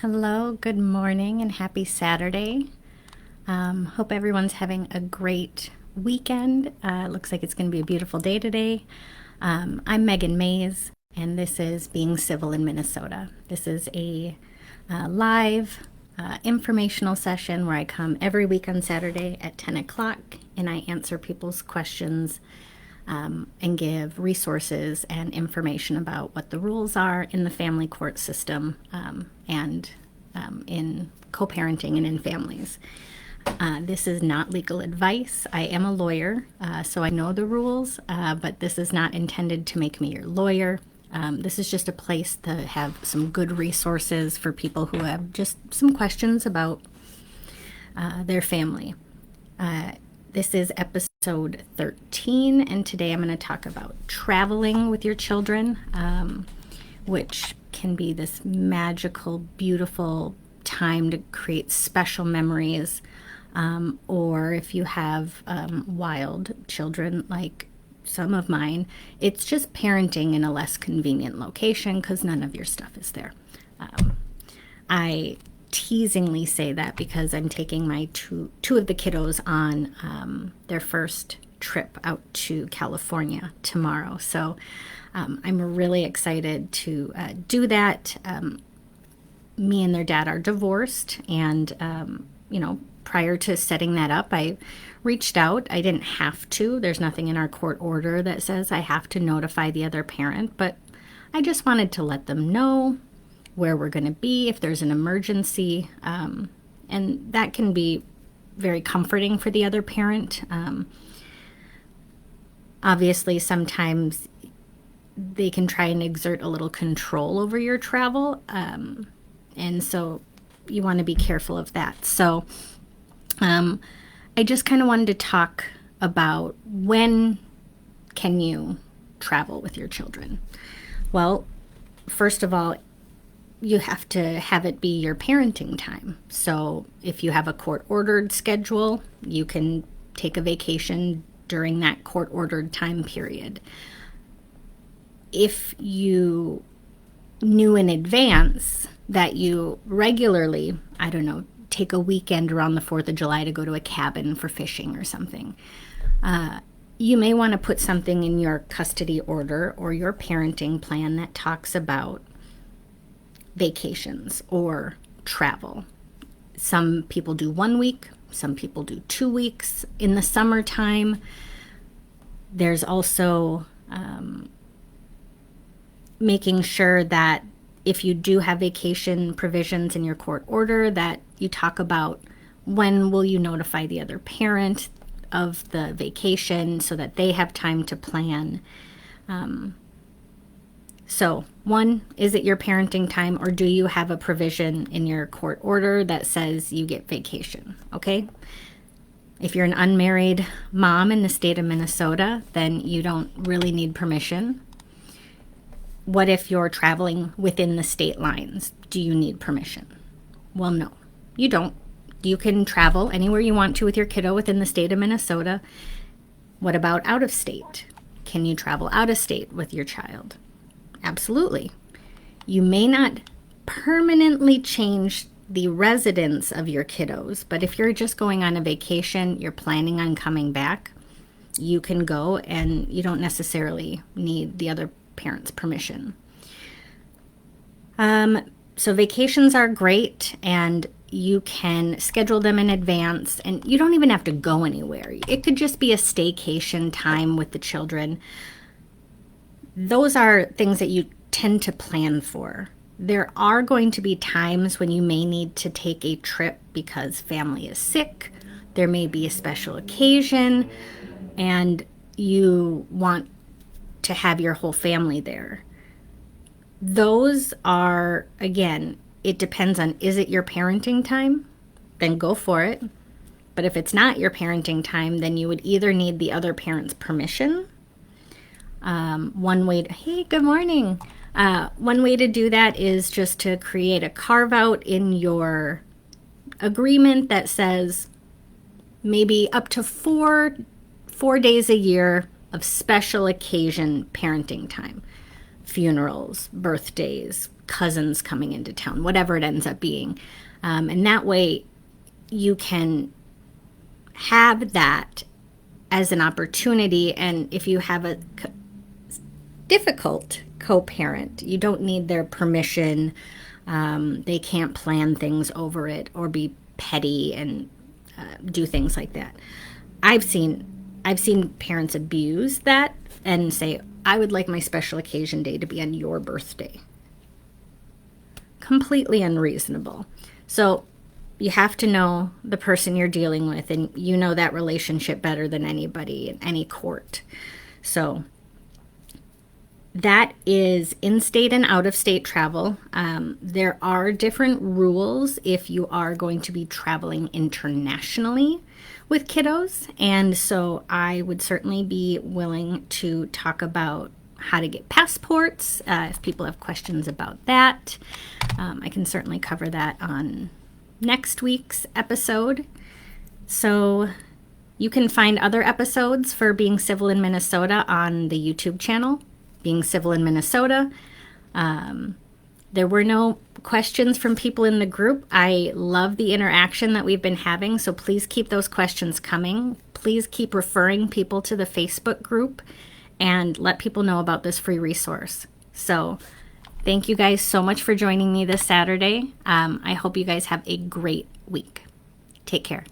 Hello, good morning, and happy Saturday. Hope everyone's having a great weekend. Looks like it's going to be a beautiful day today. I'm Meghan Maes, and this is Being Civil in Minnesota. This is a live informational session where I come every week on Saturday at 10 o'clock and I answer people's questions and give resources and information about what the rules are in the family court system and in co-parenting and in families. This is not legal advice. I am a lawyer, so I know the rules, but this is not intended to make me your lawyer. This is just a place to have some good resources for people who have just some questions about their family. This is episode 13, and today I'm going to talk about traveling with your children, which can be this magical, beautiful time to create special memories. Or if you have wild children like some of mine, it's just parenting in a less convenient location because none of your stuff is there. I teasingly say that because I'm taking my two of the kiddos on their first trip out to California tomorrow. So I'm really excited to do that. Me and their dad are divorced, and prior to setting that up, I reached out. I didn't have to. There's nothing in our court order that says I have to notify the other parent, but I just wanted to let them know where we're going to be if there's an emergency. And that can be very comforting for the other parent. Obviously, sometimes they can try and exert a little control over your travel. And so you want to be careful of that. So I just kind of wanted to talk about when can you travel with your children. Well, first of all, you have to have it be your parenting time. So if you have a court-ordered schedule, you can take a vacation during that court-ordered time period. If you knew in advance that you regularly, take a weekend around the 4th of July to go to a cabin for fishing or something, you may want to put something in your custody order or your parenting plan that talks about vacations or travel. Some people do 1 week, some people do 2 weeks in the summertime. There's also making sure that if you do have vacation provisions in your court order, that you talk about when will you notify the other parent of the vacation so that they have time to plan. So, one, is it your parenting time, or do you have a provision in your court order that says you get vacation? Okay? If you're an unmarried mom in the state of Minnesota, then you don't really need permission. What if you're traveling within the state lines? Do you need permission? Well, no, you don't. You can travel anywhere you want to with your kiddo within the state of Minnesota. What about out of state? Can you travel out of state with your child? Absolutely. You may not permanently change the residence of your kiddos, but if you're just going on a vacation, you're planning on coming back, you can go and you don't necessarily need the other parent's permission. So vacations are great, and you can schedule them in advance, and you don't even have to go anywhere. It could just be a staycation time with the children. Those are things that you tend to plan for. There are going to be times when you may need to take a trip because family is sick. There may be a special occasion, and you want to have your whole family there. Those are, again, it depends on, is it your parenting time? Then go for it. But if it's not your parenting time, then you would either need the other parent's permission. One way to do that is just to create a carve out in your agreement that says maybe up to four days a year of special occasion parenting time. Funerals, birthdays, cousins coming into town, whatever it ends up being. And that way you can have that as an opportunity. And if you have a difficult co-parent, you don't need their permission. They can't plan things over it or be petty and do things like that. I've seen parents abuse that and say, I would like my special occasion day to be on your birthday. Completely unreasonable. So you have to know the person you're dealing with, and you know that relationship better than anybody in any court. So that is in-state and out-of-state travel. There are different rules if you are going to be traveling internationally with kiddos. And so I would certainly be willing to talk about how to get passports. If people have questions about that, I can certainly cover that on next week's episode. So you can find other episodes for Being Civil in Minnesota on the YouTube channel, Being Civil in Minnesota. There were no questions from people in the group. I love the interaction that we've been having, so please keep those questions coming. Please keep referring people to the Facebook group and let people know about this free resource. So thank you guys so much for joining me this Saturday. I hope you guys have a great week. Take care.